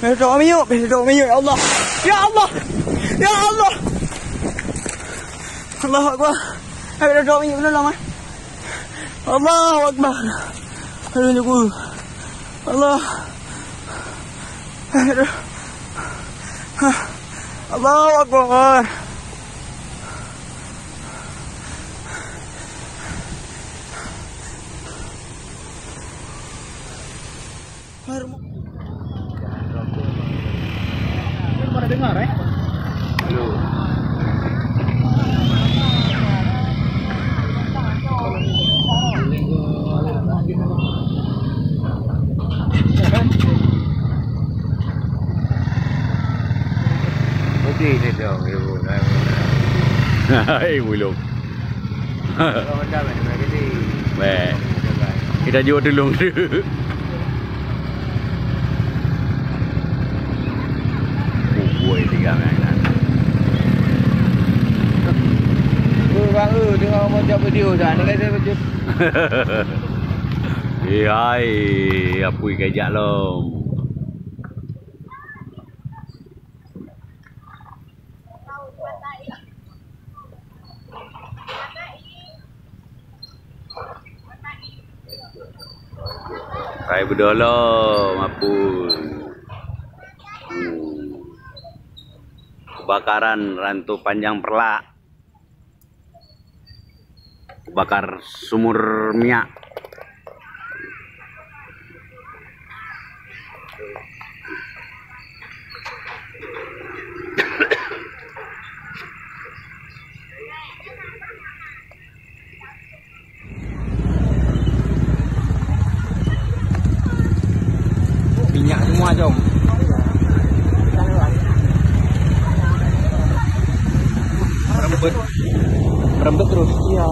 Berdoa minyak, ya Allah. Ya Allah. Ya Allah. Allahu Akbar. Berdoa minyak dulu mah. Allahu Akbar. Allah. Allahu Akbar. Pernah dengar Belum. Putih ni dong, ibu. Hai, belum. Baik. Kita jual dulu. Buat tiga kan. Bang, tengok macam video dah. Ni kata macam. Hai, apa kejak long. Saya berdolong apun. Kebakaran Rantu Panjang Perlak. Kebakar sumur minyak. Minyak semua jom. Merembet terus. Iya.